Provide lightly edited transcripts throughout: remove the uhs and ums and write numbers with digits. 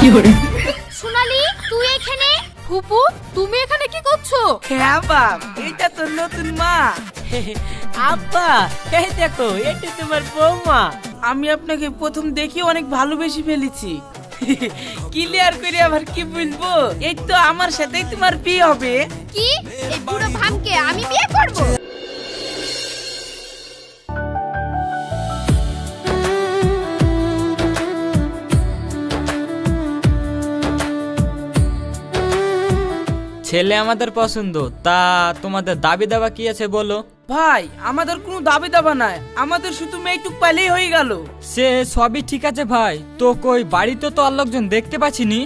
সোনালি তুই এখানে? ফুপু তুমি এখানে কি করছো? হ্যাঁ বাপ, এটা তো নতুন মা। আব্বা এই দেখো, এটা তোমার বৌমা। আমি আপনাকে প্রথম দেখি অনেক ভালোবেসে ফেলেছি। ক্লিয়ার করে আবার কি বলবো, এই তো আমার সাথেই তোমার বিয়ে হবে। কি এই বুড়ো ভামকে আমি বিয়ে করব? ছেলে আমাদের পছন্দ, তা তোমাদের দাবি দাবা কি আছে বলো? ভাই আমাদের কোনো দাবি দাবা নাই, আমাদের শুধু মেয়েটুক পাইলেই হয়ে গেল। সে সবই ঠিক আছে ভাই, তো কই বাড়িতে তো আর লোকজন দেখতে পাচ্ছিনি।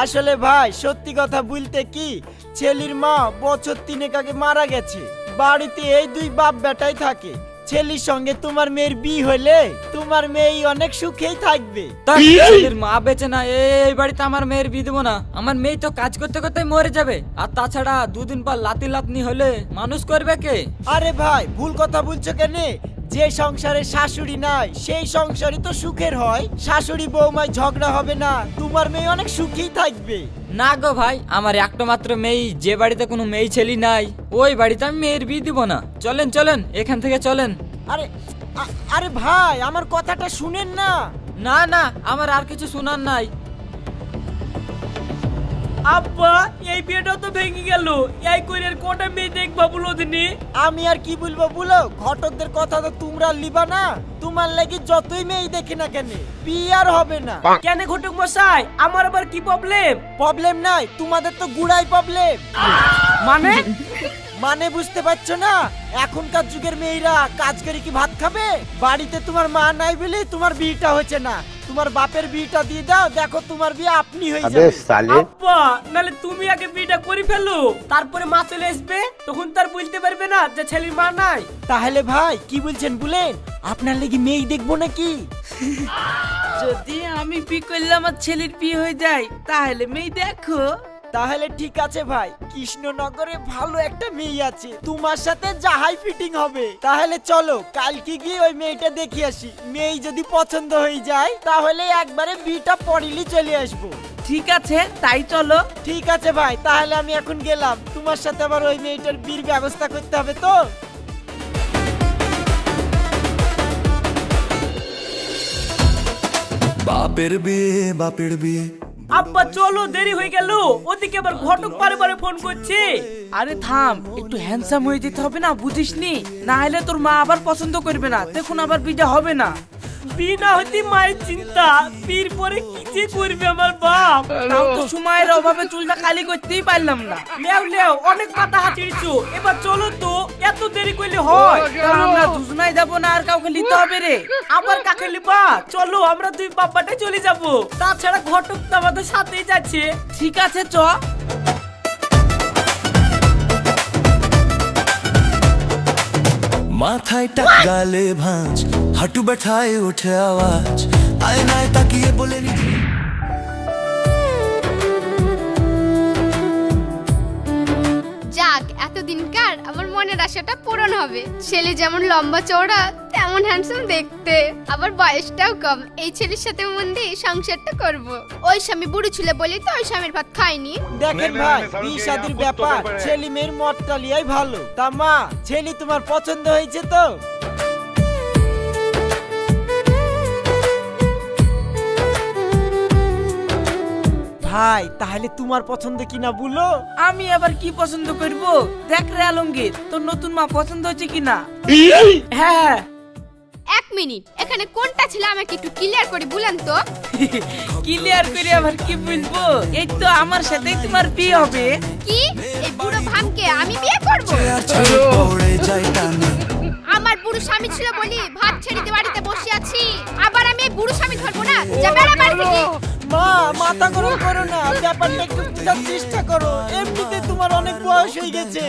আসলে ভাই সত্যি কথা বলতে কি, ছেলির মা বছর 3 আগে মারা গেছে। বাড়িতে এই দুই বাপ বেটাই থাকে। ছেলির সঙ্গে তোমার মেয়ের বিয়ে হলে তোমার মেয়ে অনেক সুখেই থাকবে। তা ছেলের মা বেঁচে না, এই বাড়িতে আমার মেয়ের বিয়ে দেবো না। আমার মেয়ে তো কাজ করতে করতে মরে যাবে, আর তাছাড়া দুদিন পর লাতি লাতনি হলে মানুষ করবে কে? আরে ভাই ভুল কথা বলছো কেন? যে সংসারে শাশুড়ি নাই সেই সংসারই তো সুখের হয়। শাশুড়ি বৌমায় ঝগড়া হবে না, তোমার মেয়ে অনেক সুখেই থাকবে। না গো ভাই, আমার একটা মাত্র মেয়ে, যে বাড়িতে কোনো মেয়ে ছেলে নাই ওই বাড়িতে আমি মেয়ের বিয়ে দিব না। চলেন চলেন এখান থেকে চলেন। আরে আরে ভাই আমার কথাটা শুনেন না। না না, আমার আর কিছু শোনার নাই। আব্বা এই বিয়েটা তো ভেঙে গেল, এই করে কোটা মেয়ে দেখবা বলো দিনি। আমি আর কি বলবো বলো, ঘটকদের কথা তো তোমরা লিবা না। তোমার লাগি যতই মেয়ে দেখি না কেন বিয়ে আর হবে না। কেন ঘটক মশাই, আমার আবার কি প্রবলেম? প্রবলেম নাই, তোমাদের তো গুড়াই প্রবলেম। মানে মানে বুঝতে পারছো না? এখনকার যুগের মেয়েরা কাজ করে কি ভাত খাবে? বাড়িতে তোমার মা নাই বলে তোমার বিয়েটা হচ্ছে না। তোমার বাপের বিয়েটা দিয়ে দাও, দেখো তোমার বিয়ে আপনি হয়ে যাবে। আব্বা নালে তুমি আগে বিয়েটা করে ফেলো, তারপরে মা চলে আসবে, তখন তার বুঝতে পারবে না যে ছেলের মা নাই। তাহলে ভাই কি বলছেন বলেন, আপনার লাগি মেয়ে দেখবো নাকি? যদি আমি বিয়ে করলে আমার ছেলের বিয়ে হয়ে যায় তাহলে মেয়ে দেখো। তাহলে ঠিক আছে ভাই, কৃষ্ণনগরে ভালো একটা মেয়ে আছে, তোমার সাথে যাহাই ফিটিং হবে। তাহলে চলো কালকে গিয়ে ওই মেয়েটা দেখে আসি। মেয়ে যদি পছন্দ হয়ে যায় তাহলে একবারে বিয়েটা পড়িলি চলে আসবো। ঠিক আছে তাই চলো। ঠিক আছে ভাই, তাহলে আমি এখন গেলাম। তোমার সাথে আবার ওই মেয়েটার বিয়ের ব্যবস্থা করতে হবে তো। বাপের বিয়ে আব্বা চলো, দেরি হয়ে গেল, ওদিকে আবার ঘটক বারে বারে ফোন করছে। আরে থাম, একটু হ্যান্ডসাম হয়ে যেতে হবে না, বুঝিসনি? না হলে তোর মা আবার পছন্দ করবে না, দেখুন আবার বিয়ে হবে না। বিয়ে না হতে মায়ের চিন্তা, বিয়ের পরে কি যে করবে আমার বাপ। তাও তো সময়ের অভাবে চুলটা খালি করতেই পারলাম না। লেও লেও, অনেক মাথা হাতিয়েছো, এবার চলো তো, এত দেরি করলে হয়? কারণ আমরা দুজনাই যাবো না, আর কাউকে নিতে হবে রে। আবার কাকে লিবা? চলো আমরা দুই বাপ্পাটা চলে যাব, তাছাড়া ঘটক তো আমাদের সাথেই যাচ্ছে। ঠিক আছে চ। মাথায় টাক গালে ভাঁজ, হাঁটু ব্যথায় ওঠে আওয়াজ, আয়নায় তাকিয়ে বলে নি যাক, এতদিনকার আমার মনের আশাটা পূরণ হবে। ছেলে যেমন লম্বা চওড়া তেমন হ্যান্ডসাম দেখতে, আবার বয়সটাও কম। এই ছেলের সাথে মন দিয়ে সংসারটা করব। ওই স্বামী বুড়ো ছিল বলেই তো ওই স্বামীর ভাত খাইনি। দেখেন ভাই, বিয়ে শাদীর ব্যাপার ছেলে মেয়ের মতটা লিয়াই ভালো। তা মা, ছেলে তোমার পছন্দ হয়েছে তো? ভাই তাহলে তোমার পছন্দ কিনা বলো। আমি আবার কি পছন্দ করব? দেখ রে আলমগীর, তোর নতুন মা পছন্দ হচ্ছে কিনা। হ্যাঁ। এক মিনিট, এখানে কোনটা ছিল আমাকে একটু ক্লিয়ার করে বলেন তো। ক্লিয়ার করে আবার কি বলবো, এই তো আমার সাথেই তোমার বিয়ে হবে। কি এই বুড়ো ভামকে আমি বিয়ে করব? পড়ে যায় টানে। আমার বুড়ো স্বামী ছিল বলি ভাত ছেড়ে দিয়ে বাড়িতে বসে আছি, আবার আমি এই বুড়ো স্বামী ধরবো না? যা বেড়া বাড়ি থেকে। মা মাথা গরম করো না, ব্যাপারটা একটু বোঝার চেষ্টা করো। এমনিতে তোমার অনেক বয়স হয়ে গেছে।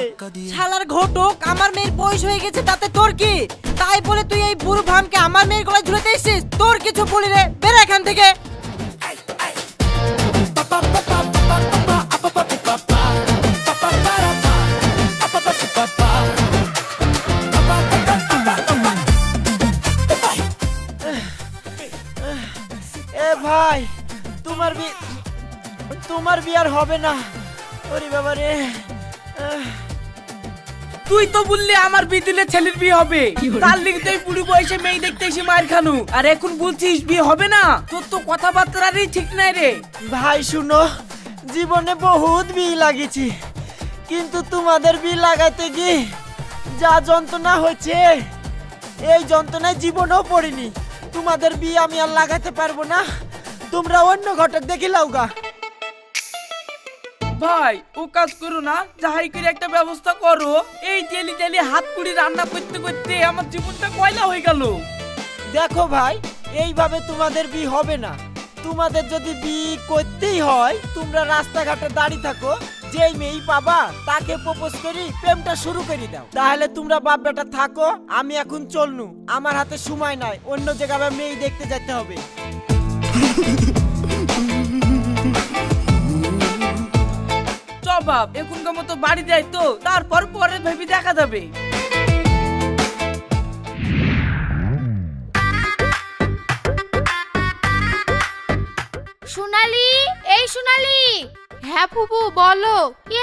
শালার ঘটক, আমার মেয়ের বয়স হয়ে গেছে তাতে তোর কি? তাই বলে তুই এই বুড়ো ভামকে আমার মেয়ের গলায় ঝুলাতে এসেছিস? তোর কিছু বলি রে, বের এখান থেকে। এ ভাই তোমার বিয়ে আর হবে না। ওরে বাবা রে। তুই তো বললি আমার বিয়ে দিলে ছেলের বিয়ে হবে, তার লিগে তুই বুড়ি বয়সে মেয়ে দেখতে এসে মায়ের খানু, আর এখন বলছিস বিয়ে হবে না? তোর তো কথাবার্তারই ঠিক নাই রে। ভাই শুনো, জীবনে বহুত বিয়ে লাগিয়েছি, কিন্তু তোমাদের বিয়ে লাগাইতে গিয়ে যা যন্ত্রণা হয়েছে, এই যন্ত্রণায় জীবনেও পড়িনি। তোমাদের বিয়ে আমি আর লাগাতে পারবো না, তোমরা অন্য ঘটক দেখি লাউগা। ভাই ও কাজ করো না, যাহাই করে একটা ব্যবস্থা করো। এই ডেলি ডেলি হাত পুড়ি রান্না করতে করতে আমার জীবনটা কয়লা হয়ে গেল। দেখো ভাই, এইভাবে তোমাদের বিয়ে হবে না। তোমাদের যদি বিয়ে করতেই হয়, তোমরা রাস্তাঘাটে দাঁড়িয়ে থাকো, যেই মেয়ে পাবা তাকে প্রপোজ করি প্রেমটা শুরু করে দাও। তাহলে তোমরা বাপ বেটা থাকো, আমি এখন চলনু, আমার হাতে সময় নাই, অন্য জায়গায় মেয়ে দেখতে যেতে হবে। বাপ এখনকার মতো বাড়ি যাই তো, তারপর পরে ভেবে দেখা যাবে। সোনালি, এই সোনালি। হ্যাঁ ফুপু বলো।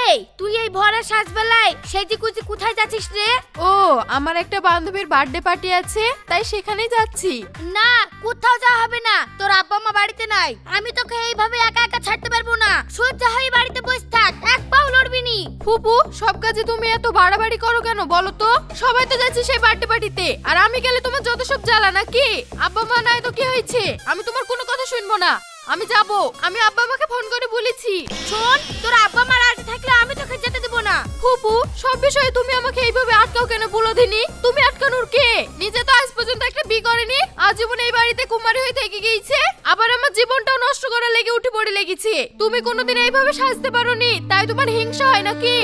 এই তুই এই ভরা সাজবেলায় সেজি কুচি কোথায় যাচ্ছিস রে? ও আমার একটা বান্ধবীর বার্থডে পার্টি আছে, তাই সেখানেই যাচ্ছি। না, কোথাও যাওয়া হবে না, তোর আব্বা মা বাড়িতে নাই। আমি তোকে এইভাবে একা একা ছাড়তে পারবো না। সোজা হয়ে বাড়িতে বসে থাক, এক পাও লড়বি নি। ফুপু সব কাজে তুমি এত বাড়াবাড়ি করো কেন বলো তো? সবাই তো যাচ্ছে সেই বার্থডে পার্টিতে, আর আমি গেলে তোমার যত সব জ্বালা নাকি? আব্বা মা নাই তো কি হয়েছে? আমি তোমার কোনো কথা শুনবো না, আমি যাব। আমি আব্বা আমাকে ফোন করে বলেছি। শোন, তোর আব্বা মা রাজি থাকলে আমি তোকে যেতে দেব না। ফুপু সব বিষয়ে তুমি আমাকে এইভাবে আটকাও কেন বলো দিনি? তুমি আটকানোর কে? নিজে তো আজ পর্যন্ত একটা বিয়ে করেনি, আজীবন এই বাড়িতে কুমারী হয়ে থেকে গিয়েছে, আবার আমার জীবনটাও নষ্ট করার লেগে উঠে পড়ে লেগেছে। তুমি কোনোদিন এইভাবে সাজতে পারোনি, তাই তোমার হিংসা হয় নাকি?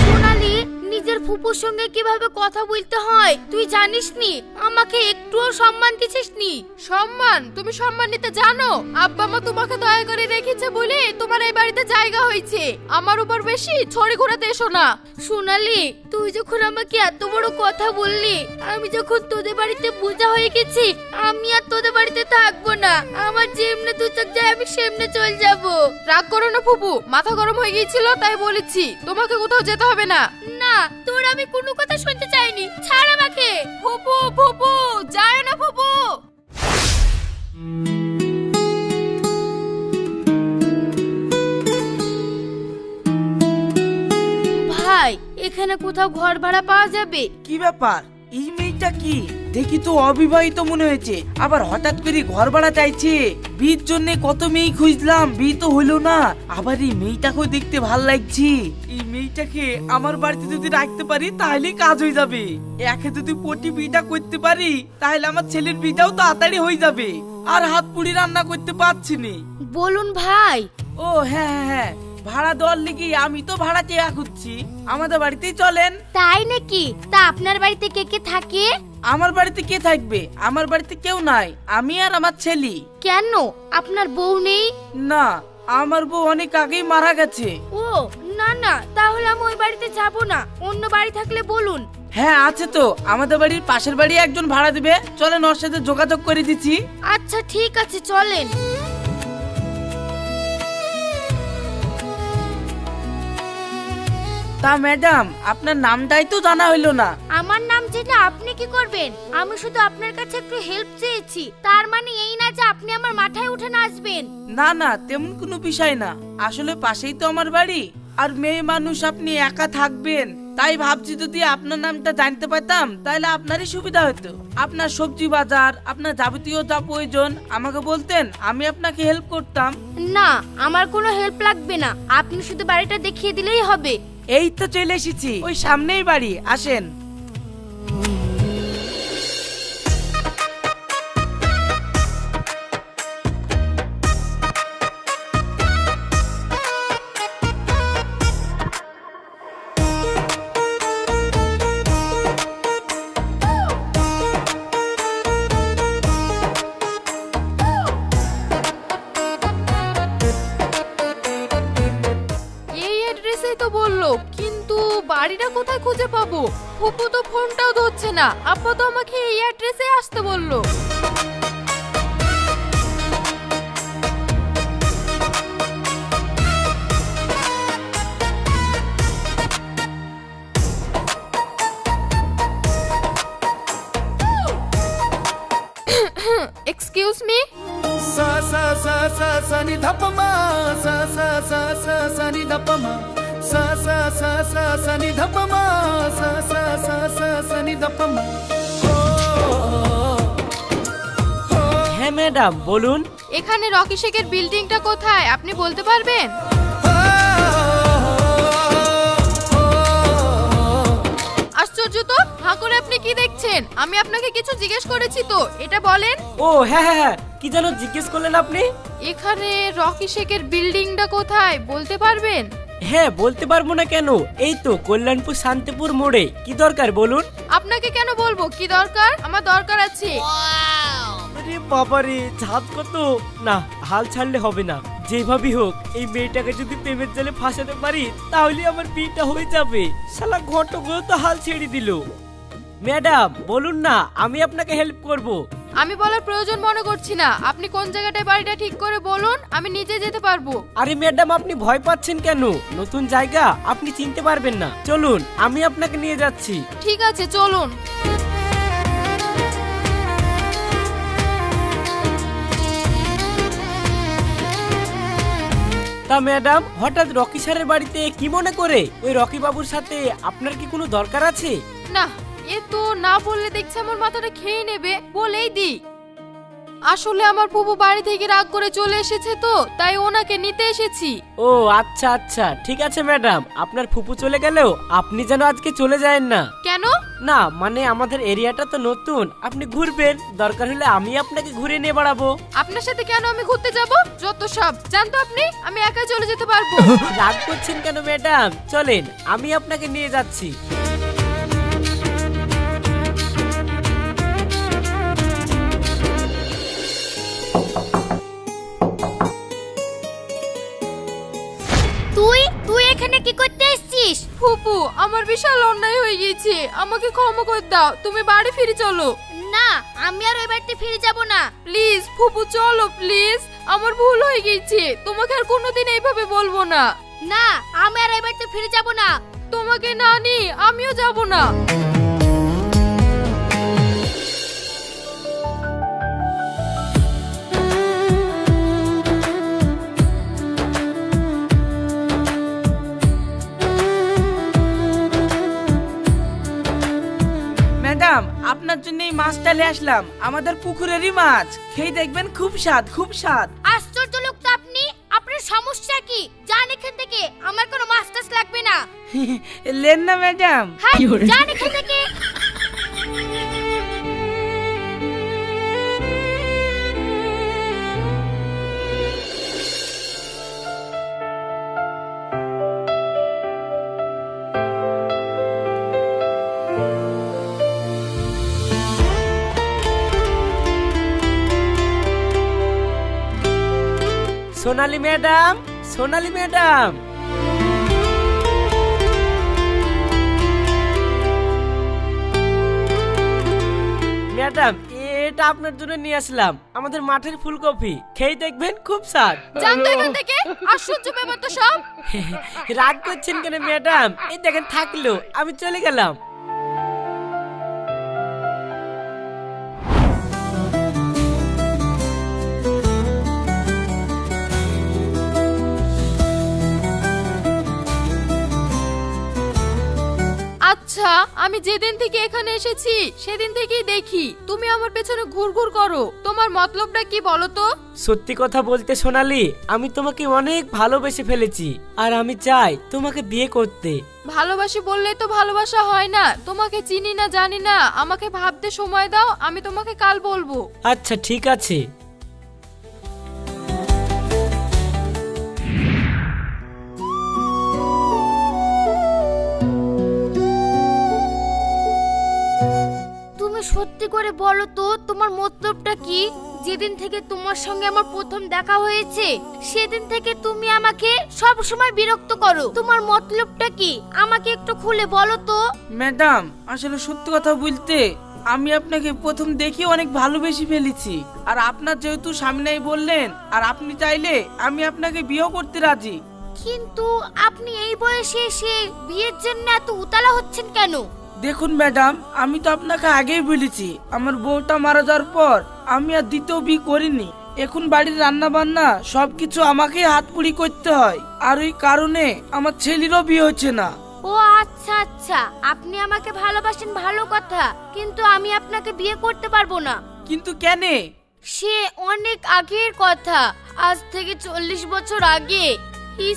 সোনালি, নিজের ফুপুর সঙ্গে কিভাবে কথা বলতে হয় তুই জানিস নি? আমাকে একটুও সম্মান দিছিস নি। সম্মান? তুমি সম্মান নিতে জানো? আব্বা মা তোমাকে দয়া করে রেখেছে বলে তোমার এই বাড়িতে জায়গা হয়েছে, আমার উপর বেশি ছড়ি ঘোরাতে এসো না। সোনালি, তুই যখন আমাকে এত বড় কথা বললি, আমি যখন তোদের বাড়িতে বোঝা হয়ে গেছি, আমি আর তোদের বাড়িতে থাকবো না। আমার যেমনে দু চোখ যায় আমি সেমনে চলে যাব। রাগ করো না ফুপু, মাথা গরম হয়ে গিয়েছিল তাই বলেছি, তোমাকে কোথাও যেতে হবে না। না, তোর আমি কোনো কথা শুনতে চাইনি, ছাড় আমাকে। ফুপু ফুপু যায় না ফুপু। ভাই, এখানে কোথাও ঘর ভাড়া পাওয়া যাবে? কি ব্যাপার, এই মেয়েটা কি? দেখি তো অবিবাহিত মনে হয়েছে, আবার হঠাৎ করে ঘর ভাড়া চাইছে। বিয়ের জন্য কত মেয়ে খুঁজলাম, বিয়ে তো হলো না, আবার এই মেয়েটাকেও দেখতে ভাল লাগছে। এই মেয়েটাকে আমার বাড়িতে যদি রাখতে পারি তাহলে কাজ হয়ে যাবে। একে যদি পটি বিয়েটা করতে পারি তাহলে আমার ছেলের বিয়েটাও তাড়াতাড়ি হয়ে যাবে, আর হাত পুড়ি রান্না করতে পারছি না। বলুন ভাই। ও হ্যাঁ হ্যাঁ হ্যাঁ, ভাড়া দেওয়ার লিগে আমি তো ভাড়া চেয়ে খুঁজছি, আমাদের বাড়িতেই চলেন। তাই নাকি? তা আপনার বাড়িতে কে কে থাকে? আমার বাড়িতে কে থাকবে? আমার বাড়িতে কেউ নাই, আমি আর আমার ছেলে। কেন, আপনার বউ নেই? না, আমার বউ অনেক আগেই মারা গেছে। ও না না, তাহলে আমি ওই বাড়িতে যাব না, অন্য বাড়ি থাকলে বলুন। হ্যাঁ আছে তো, আমাদের বাড়ির পাশের বাড়ি একজন ভাড়া দিবে, চলেন ওর সাথে যোগাযোগ করে দিচ্ছি। আচ্ছা ঠিক আছে, চলেন। তা ম্যাডাম, আপনার নামটাই তো জানা হইলো না। আমার নাম জেনে আপনি কি করবেন? আমি শুধু আপনার কাছে একটু হেল্প চেয়েছি, তার মানে এই না যে আপনি আমার মাথায় উঠে নাচবেন। না না, তেমন কোনো বিষয় না, আসলে পাশেই তো আমার বাড়ি, আর মেয়ে মানুষ আপনি একা থাকবেন, তাই ভাবছি যদি আপনার নামটা জানতে পারতাম তাহলে আপনারই সুবিধা হতো। আপনার সবজি বাজার, আপনার যাবতীয় যা প্রয়োজন আমাকে বলতেন, আমি আপনাকে হেল্প করতাম। না, আমার কোনো হেল্প লাগবে না, আপনি শুধু বাড়িটা দেখিয়ে দিলেই হবে। এই তো চলে এসেছি, ওই সামনেই বাড়ি, আসেন। কিন্তু বাড়িটা কোথায় খুঁজে পাবো? ফুপু তো ফোনটাও ধরছে না, আপা তো আমাকে এই অ্যাড্রেসে আসতে বললো। sa ni dha pa ma sa sa sa sa sa ni dha pa ma sa sa sa sa sa ni dha pa ma sa sa sa sa sa ni dha pa ma হ্যাঁ madam বলুন। এখানে Rocky শেখের বিল্ডিংটা কোথায় আপনি বলতে পারবেন? আশ্চর্য তো, হাঁ করে আপনি কি দেখছেন? আমি আপনাকে কিছু জিজ্ঞেস করেছি তো, এটা বলেন। ও হ্যাঁ হ্যাঁ হ্যাঁ, কি যেন জিজ্ঞেস করলেন আপনি? এখানে রকি শেখের বিল্ডিংটা কোথায় বলতে পারবেন? হ্যাঁ বলতে পারবো না কেন, এই তো কল্যাণপুর শান্তিপুর মোড়ে। কি দরকার বলুন? আপনাকে কেন বলবো কি দরকার? আমার দরকার আছে। আরে বাবারে, ঝাঁত কত! না, হাল ছাড়লে হবে না। যেভাবেই হোক এই মেয়েটাকে যদি প্রেমের জালে ফাঁসাতে পারি তাহলে আমার বিয়েটা হয়ে যাবে। শালা ঘটকও তো হাল ছেড়ে দিল। ম্যাডাম বলুন না, আমি আপনাকে হেল্প করব। আমি বলার প্রয়োজন মনে করছি না। আপনি কোন জায়গাটায় বাড়িটা ঠিক করে বলুন, আমি নিজে যেতে পারবো। আরে ম্যাডাম আপনি ভয় পাচ্ছেন কেন? নতুন জায়গা, আপনি চিনতে পারবেন না। চলুন আমি আপনাকে নিয়ে যাচ্ছি। ঠিক আছে চলুন। তা ম্যাডাম হঠাৎ রকি স্যারের বাড়িতে কি মনে করে? ওই রকি বাবুর সাথে আপনার কি কোনো দরকার আছে? না, এ তো না বললে দেখছি আমার মাথাটা খেয়ে নেবে। বলেই দি, আসলে আমার ফুফু বাড়ি থেকে রাগ করে চলে এসেছে তো, তাই ওনাকে নিতে এসেছি। ও আচ্ছা আচ্ছা, ঠিক আছে ম্যাডাম, আপনার ফুপু চলে গেলেও আপনি যেন আজকে চলে যায়েন না। কেন? না মানে আমাদের এরিয়াটা তো নতুন, আপনি ঘুরবেন, দরকার হলে আমি আপনাকে ঘুরে নিয়ে বেড়াবো। আপনার সাথে কেন আমি ঘুরতে যাব? যত সব জানতো আপনি, আমি একা চলে যেতে পারবো। রাগ করছেন কেন ম্যাডাম? চলেন আমি আপনাকে নিয়ে যাচ্ছি। তুই এখানে কি করতে এসেছিস? ফুপু, আমার বিশাল অন্যায় হয়ে গিয়েছে, আমাকে ক্ষমা করে দাও। তুমি বাড়ি ফিরে চলো। না, আমি আর ওই বাড়িতে ফিরে যাব না। প্লিজ ফুপু চলো প্লিজ, আমার ভুল হয়ে গিয়েছে, তোমাকে আর কোনোদিন এইভাবে বলবো না। না, আমি আর এই বাড়িতে ফিরে যাব না। তোমাকে না নি আমিও যাব না। ম্যাডাম আপনার জন্য এই মাছটা নিয়ে আসলাম, আমাদের পুকুরেরই মাছ, খেয়ে দেখবেন খুব স্বাদ, খুব স্বাদ। আশ্চর্য লোক তো আপনি। আপনার সমস্যা কি? যান এখান থেকে, আমার কোনো মাছ টাছ লাগবে না। লেন না ম্যাডাম। হ্যাঁ, যান এখান থেকে। সোনালি ম্যাডাম, সোনালি ম্যাডাম। ম্যাডাম এটা আপনার জন্য নিয়ে আসলাম, আমাদের মাঠের ফুলকপি, খেয়ে দেখবেন খুব স্বাদ। জানতো এখান থেকে, আশ্চর্য ব্যাপার তো সব। রাগ করছেন কেন ম্যাডাম? এই দেখেন থাকলো, আমি চলে গেলাম। আচ্ছা, আমি যেদিন থেকে এখানে এসেছি সেদিন থেকেই দেখি তুমি আমার পেছনে ঘুরঘুর করো। তোমার মতলবটা কি বলো তো? সত্যি কথা বলতে সোনালি, আমি তোমাকে অনেক ভালোবেসে ফেলেছি, আর আমি চাই তোমাকে বিয়ে করতে। ভালোবাসি বললেই তো ভালোবাসা হয় না। তোমাকে চিনি না জানি না, আমাকে ভাবতে সময় দাও, আমি তোমাকে কাল বলবো। আচ্ছা ঠিক আছে। তুমি সত্যি করে বলো তো তোমার মতলবটা কি? যেদিন থেকে তোমার সঙ্গে আমার প্রথম দেখা হয়েছে সেদিন থেকে তুমি আমাকে সব সময় বিরক্ত করো। তোমার মতলবটা কি? আমাকে একটু খুলে বলো তো। ম্যাডাম আসলে সত্যি কথা বলতে আমি আপনাকে প্রথম দেখে অনেক ভালোবেসে ফেলেছি, আর আপনার যেহেতু সামনেই বললেন আর আপনি চাইলে আমি আপনাকে বিয়ে করতে রাজি। কিন্তু আপনি এই বয়সে এসে বিয়ের জন্য এত উতালা হচ্ছেন কেন? দেখুন ম্যাডাম, আমি তো আপনাকে আগেই বলেছি আমার বউটা মারা যাওয়ার পর আমি আর দ্বিতীয় বিয়ে করিনি। এখন বাড়ির রান্না বান্না সবকিছু আমাকেই হাতপুড়ি করতে হয়, আর ওই কারণে আমার ছেলেরও বিয়ে হচ্ছে না। ও আচ্ছা আচ্ছা, আপনি আমাকে ভালোবাসেন ভালো কথা, কিন্তু আমি আপনাকে বিয়ে করতে পারবো না। কিন্তু কেনে? সে অনেক আগের কথা, আজ থেকে 40 বছর আগে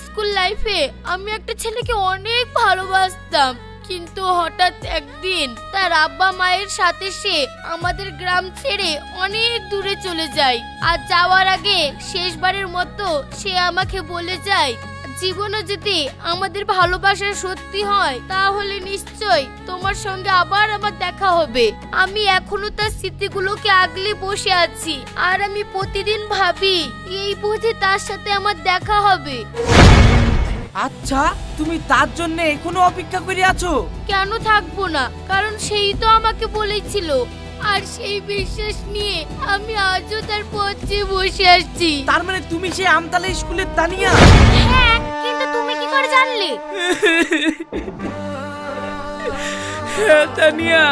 স্কুল লাইফে আমি একটা ছেলেকে অনেক ভালোবাসতাম, কিন্তু হঠাৎ একদিন তার আব্বা মায়ের সাথে সে আমাদের গ্রাম ছেড়ে অনেক দূরে চলে যায়। আর যাওয়ার আগে শেষবারের মতো সে আমাকে বলে যায়, জীবনে যদি আমাদের ভালোবাসা সত্যি হয় তাহলে নিশ্চয় তোমার সঙ্গে আবার আমার দেখা হবে। আমি এখনো তার স্মৃতিগুলোকে আগলে বসে আছি, আর আমি প্রতিদিন ভাবি এই বুঝি তার সাথে আমার দেখা হবে। আচ্ছা, তুমি তার জন্য এখনো অপেক্ষা করে আছো? কেন থাকবো না, কারণ সেই তো আমাকে বলেছিল, আর সেই বিশ্বাস নিয়ে আমি আজও তার পথে বসে আসছি। তার মানে তুমি সেই আমতলা স্কুলের তানিয়া? হ্যাঁ, কিন্তু তুমি কি করে জানলে? হ্যাঁ তানিয়া,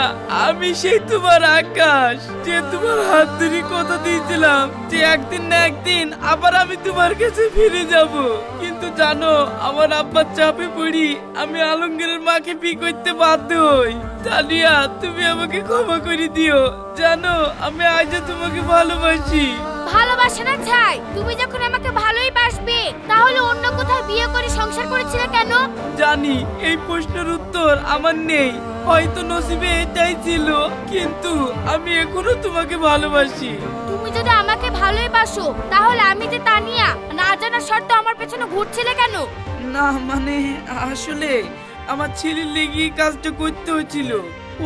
আমি সেই তোমার আকাশ, যে তোমার হাত ধরে কথা দিয়েছিলাম যে একদিন না একদিন আবার আমি তোমার কাছে ফিরে যাব। কিন্তু জানো, আমার আব্বার চাপে পড়ি আমি আলমগীরের মাকে বিয়ে করতে বাধ্য হই। তানিয়া, তুমি আমাকে ক্ষমা করে দিও। জানো, আমি আজও তোমাকে ভালোবাসি। ভালোবাসা না চাই, তুমি যখন আমাকে ভালোই বাসবে তাহলে অন্য কোথাও বিয়ে করে সংসার করেছিলে কেন? জানি এই প্রশ্নের উত্তর আমার নেই, হয়তো নসিবে এটাই ছিল, কিন্তু আমি এখনো তোমাকে ভালোবাসি। তুমি যদি আমাকে ভালোই বাসো তাহলে আমি যে তানিয়া না জানা শর্ত আমার পেছনে ঘুরছিলে কেন? না মানে আসলে আমার ছেলের লেগে কাজটা করতে হয়েছিল।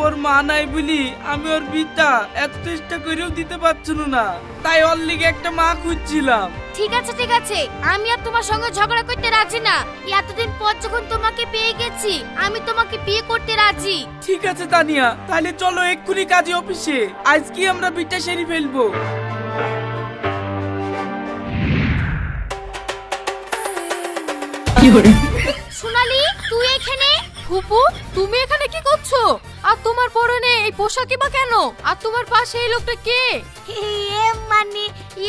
ওর মা নাই বলি আমি ওর বিটা এত চেষ্টা করেও দিতে পারছিল না, তাই ওর লেগে একটা মা খুঁজছিলাম। ঠিক আছে ঠিক আছে, আমি আর তোমার সঙ্গে ঝগড়া করতে রাজি না। এতদিন পর যখন তোমাকে পেয়ে গেছি আমি তোমাকে বিয়ে করতে রাজি। ঠিক আছে তানিয়া, তাহলে চলো এক্ষুনি কাজে অফিসে, আজকে আমরা বিটা সেরে ফেলবো। সোনালি, তুই এখানে? ফুপু, তুমি এখানে কি করছো? আর তোমার পরনে এই পোশাকই বা কেন? আর তোমার পাশে এই লোকটা কে? মানে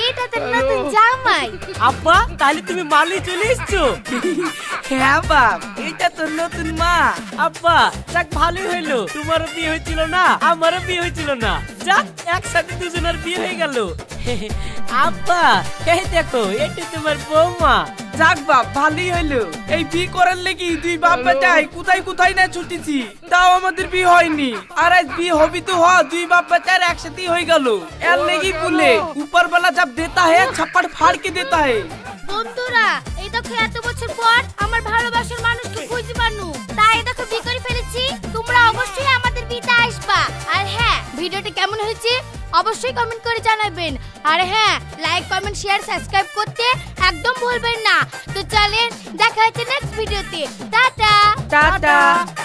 এটা তো নতুন জামাই। আব্বা, তাহলে তুমি মালি চলে এসছো? হ্যাঁ বাপ, এটা তো নতুন মা। আব্বা, যাক ভালোই হইলো, তোমারও বিয়ে হয়েছিল না আমারও বিয়ে হয়েছিল না, যাক একসাথে দুজনের বিয়ে হয়ে গেল। আব্বা, এই দেখো এটা তোমার বৌমা। যাক বাপ, ভালোই হইলো। এই বিয়ে করার লেগে দুই বাপ বেটাই কোথায় কোথায় না ছুটেছি, তাও আমাদের বিয়ে হয়নি। আর আজ বিয়ে হবি তো দুই বাপ বেটার একসাথেই হয়ে গেল। এর লেগে বলে উপর বেলা জব দেতা है छप्पड़ फाड़ के देता है। বন্ধুরা, এই দেখো এত বছর পর আমার ভালোবাসার মানুষকে খুঁজে পানু, তাই দেখো বিয়ে করে ফেলেছি। তোমরা অবশ্যই আমাদের বিয়েতে আসবা। আর হ্যাঁ, ভিডিওটি কেমন হয়েছে অবশ্যই কমেন্ট করে জানাবেন। আর হ্যাঁ, লাইক কমেন্ট শেয়ার সাবস্ক্রাইব করতে একদম ভুলবেন না। তো চলেন, দেখা হচ্ছে নেক্সট ভিডিওতে। টাটা टाटा।